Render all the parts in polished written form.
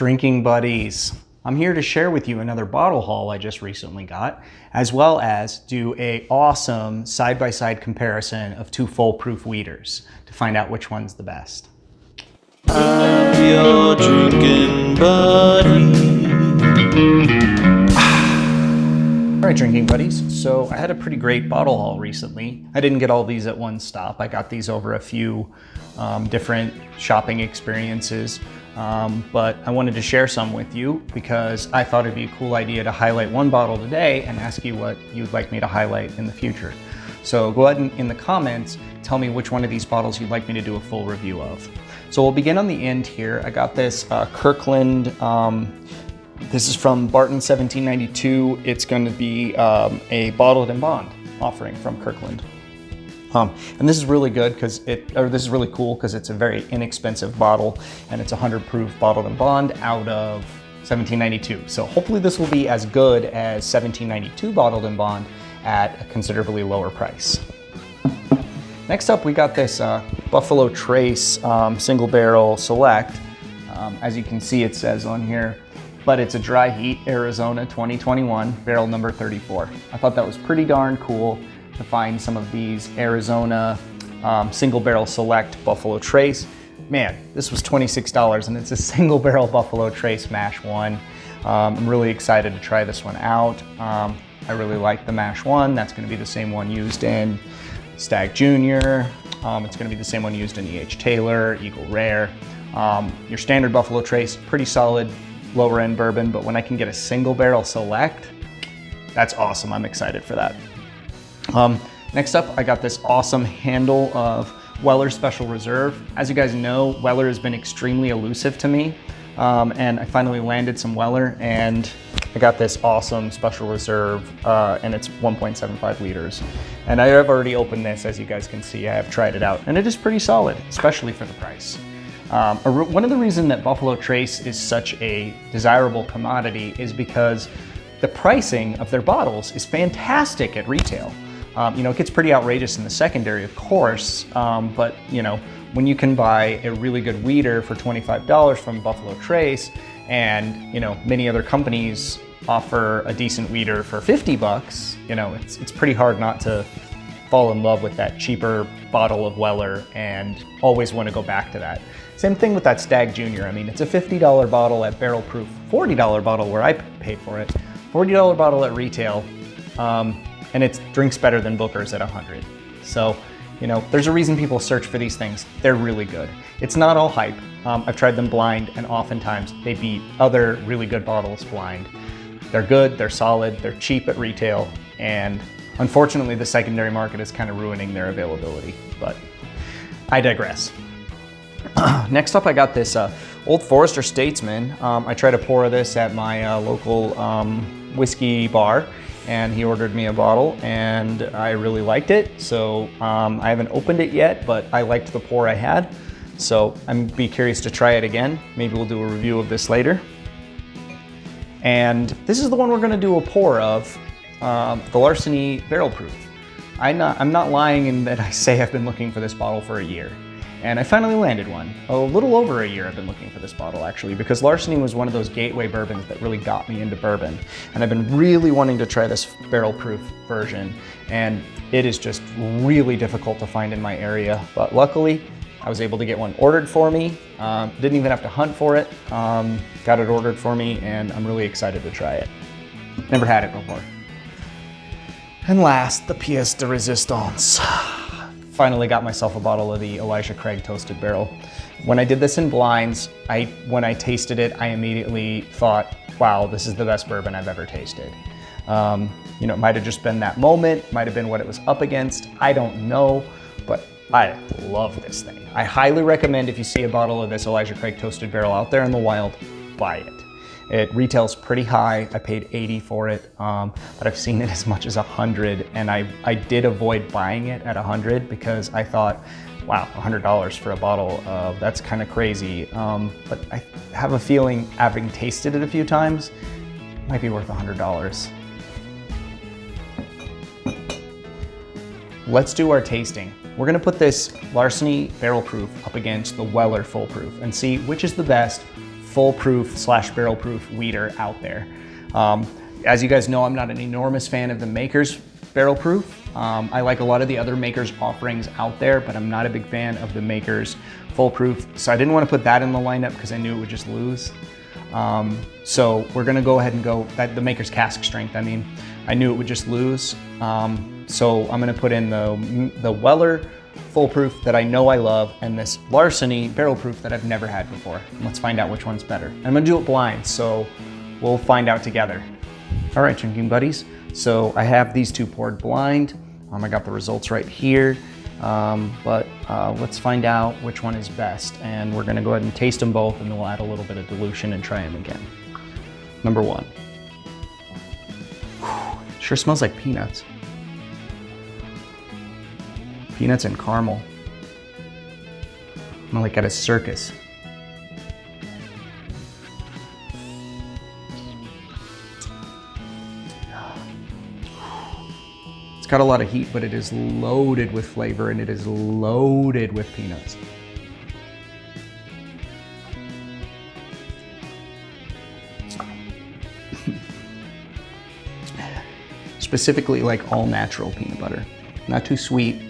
Drinking buddies, I'm here to share with you another bottle haul I just recently got, as well as do a awesome side-by-side comparison of two full-proof wheaters to find out which one's the best. I'm your drinking buddy. All right, drinking buddies, so I had a pretty great bottle haul recently. I didn't get all these at one stop. I got these over a few different shopping experiences, but I wanted to share some with you because I thought it'd be a cool idea to highlight one bottle today and ask you what you'd like me to highlight in the future. So go ahead and in the comments, tell me which one of these bottles you'd like me to do a full review of. So we'll begin on the end here. I got this Kirkland, this is from Barton 1792. It's going to be a bottled and bond offering from Kirkland. And this is really good because this is really cool because it's a very inexpensive bottle and it's 100 proof bottled and bond out of 1792. So hopefully this will be as good as 1792 bottled and bond at a considerably lower price. Next up, we got this Buffalo Trace single barrel select. As you can see, it says on here, but it's a dry heat Arizona 2021 barrel number 34. I thought that was pretty darn cool to find some of these Arizona single barrel select Buffalo Trace. Man, this was $26 and it's a single barrel Buffalo Trace Mash 1. I'm really excited to try this one out. I really like the Mash 1. That's going to be the same one used in Stag Junior. It's going to be the same one used in E.H. Taylor, Eagle Rare. Your standard Buffalo Trace, pretty solid, lower end bourbon, but when I can get a single barrel select, that's awesome. I'm excited for that. Next up, I got this awesome handle of Weller Special Reserve. As you guys know, Weller has been extremely elusive to me, and I finally landed some Weller, and I got this awesome Special Reserve, and it's 1.75 liters. And I have already opened this, as you guys can see. I have tried it out, and it is pretty solid, especially for the price. One of the reasons that Buffalo Trace is such a desirable commodity is because the pricing of their bottles is fantastic at retail. It gets pretty outrageous in the secondary, of course, but when you can buy a really good wheater for $25 from Buffalo Trace, and many other companies offer a decent wheater for 50 bucks, it's pretty hard not to fall in love with that cheaper bottle of Weller and always want to go back to that. Same thing with that Stag Junior. I mean, it's a $50 bottle at Barrel Proof, $40 bottle where I paid for it, $40 bottle at retail, and it drinks better than Booker's at 100. So, there's a reason people search for these things. They're really good. It's not all hype. I've tried them blind, and oftentimes they beat other really good bottles blind. They're good, they're solid, they're cheap at retail, and unfortunately the secondary market is kind of ruining their availability, but I digress. Next up, I got this Old Forester Statesman. I tried a pour of this at my local whiskey bar, and he ordered me a bottle, and I really liked it. So I haven't opened it yet, but I liked the pour I had. So I'm be curious to try it again. Maybe we'll do a review of this later. And this is the one we're gonna do a pour of, the Larceny Barrel Proof. I'm not lying in that I say I've been looking for this bottle for a year. And I finally landed one. A little over a year I've been looking for this bottle, actually, because Larceny was one of those gateway bourbons that really got me into bourbon. And I've been really wanting to try this barrel proof version, and it is just really difficult to find in my area. But luckily, I was able to get one ordered for me. Didn't even have to hunt for it. Got it ordered for me, and I'm really excited to try it. Never had it before. And last, the pièce de résistance. Finally got myself a bottle of the Elijah Craig Toasted Barrel. When I did this in blinds, when I tasted it, I immediately thought, wow, this is the best bourbon I've ever tasted. It might have just been that moment, might have been what it was up against, I don't know, but I love this thing. I highly recommend if you see a bottle of this Elijah Craig Toasted Barrel out there in the wild, buy it. It retails pretty high. I paid $80 for it, but I've seen it as much as $100, and I did avoid buying it at $100 because I thought, wow, $100 for a bottle of that's kind of crazy. But I have a feeling, having tasted it a few times, it might be worth $100. Let's do our tasting. We're gonna put this Larceny Barrel Proof up against the Weller Full Proof and see which is the best foolproof / barrel proof weeder out there. As you guys know, I'm not an enormous fan of the Maker's Barrel Proof. I like a lot of the other Maker's offerings out there, but I'm not a big fan of the Maker's Foolproof. So I didn't want to put that in the lineup because I knew it would just lose. So we're gonna go ahead and go, the Maker's Cask Strength, I mean, I knew it would just lose. So I'm gonna put in the Weller Foolproof that I know I love, and this Larceny Barrel Proof that I've never had before. Let's find out which one's better. I'm gonna do it blind, so we'll find out together. All right, drinking buddies. So I have these two poured blind. I got the results right here, but let's find out which one is best. And we're gonna go ahead and taste them both, and then we'll add a little bit of dilution and try them again. Number one. Sure smells like peanuts. Peanuts and caramel. I'm like at a circus. It's got a lot of heat, but it is loaded with flavor, and it is loaded with peanuts. Specifically like all natural peanut butter. Not too sweet,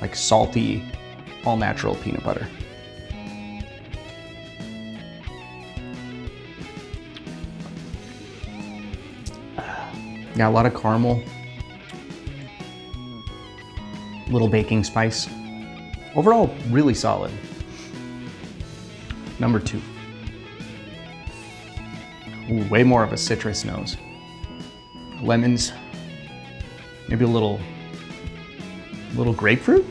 like salty, all natural peanut butter. Got a lot of caramel. Little baking spice. Overall, really solid. Number two. Ooh, way more of a citrus nose. Lemons. Maybe a little grapefruit?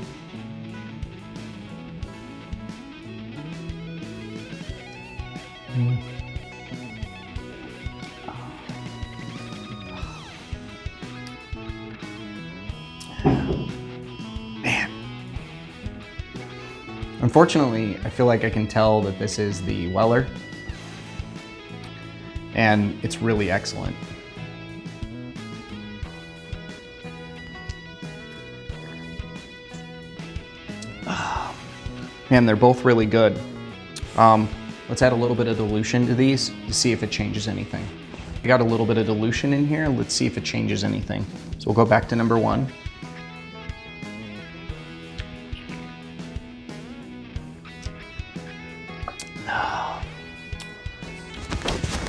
Man. Unfortunately, I feel like I can tell that this is the Weller, and it's really excellent. Man, they're both really good. Let's add a little bit of dilution to these to see if it changes anything. I got a little bit of dilution in here. Let's see if it changes anything. So we'll go back to number one.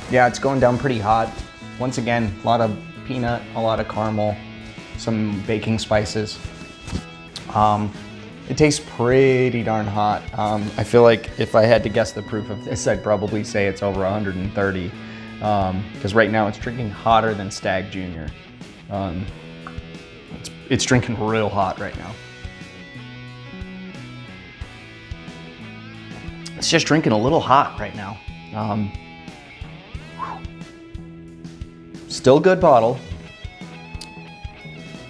Yeah, it's going down pretty hot. Once again, a lot of peanut, a lot of caramel, some baking spices. It tastes pretty darn hot. I feel like if I had to guess the proof of this, I'd probably say it's over 130. Because right now it's drinking hotter than Stag Junior. It's drinking real hot right now. It's just drinking a little hot right now. Still good bottle.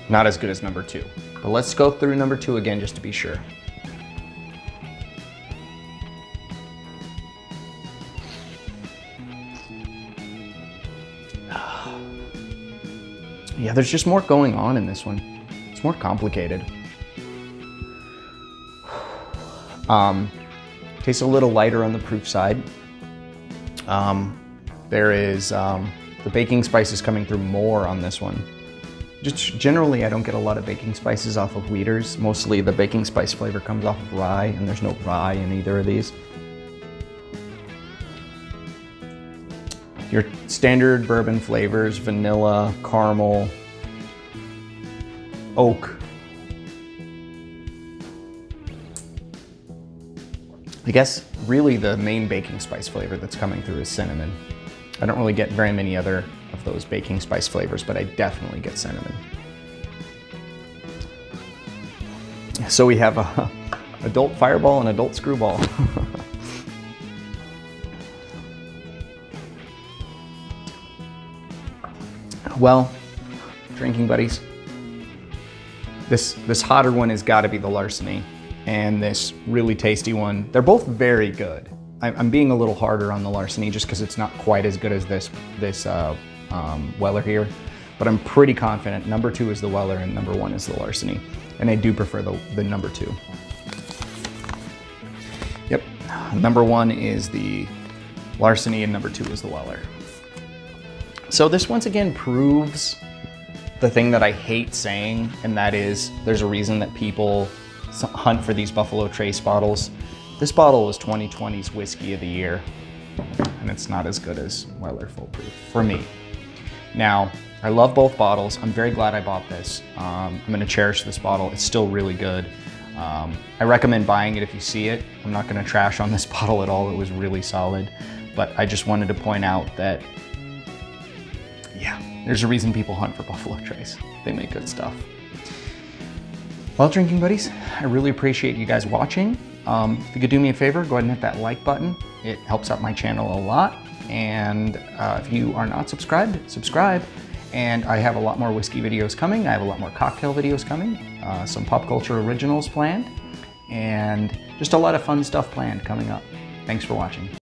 Not as good as number two. But let's go through number two again just to be sure. Yeah, there's just more going on in this one. It's more complicated. Tastes a little lighter on the proof side. There is the baking spices coming through more on this one. Just generally, I don't get a lot of baking spices off of Weeders. Mostly the baking spice flavor comes off of rye, and there's no rye in either of these. Your standard bourbon flavors, vanilla, caramel, oak. I guess really the main baking spice flavor that's coming through is cinnamon. I don't really get very many other of those baking spice flavors, but I definitely get cinnamon. So we have a adult fireball and adult screwball. Well, drinking buddies, this hotter one has got to be the Larceny, and this really tasty one. They're both very good. I'm being a little harder on the Larceny just because it's not quite as good as this Weller here, but I'm pretty confident number two is the Weller and number one is the Larceny, and I do prefer the number two. Yep, number one is the Larceny, and number 2 is the Weller. So this once again proves the thing that I hate saying, and that is there's a reason that people hunt for these Buffalo Trace bottles. This bottle was 2020's Whiskey of the Year, and it's not as good as Weller Full Proof for me. Now, I love both bottles. I'm very glad I bought this. I'm gonna cherish this bottle. It's still really good. I recommend buying it if you see it. I'm not gonna trash on this bottle at all. It was really solid, but I just wanted to point out that, yeah, there's a reason people hunt for Buffalo Trace. They make good stuff. Well, drinking buddies, I really appreciate you guys watching. If you could do me a favor, go ahead and hit that like button. It helps out my channel a lot. And if you are not subscribed, subscribe. And I have a lot more whiskey videos coming. I have a lot more cocktail videos coming, some pop culture originals planned, and just a lot of fun stuff planned coming up. Thanks for watching.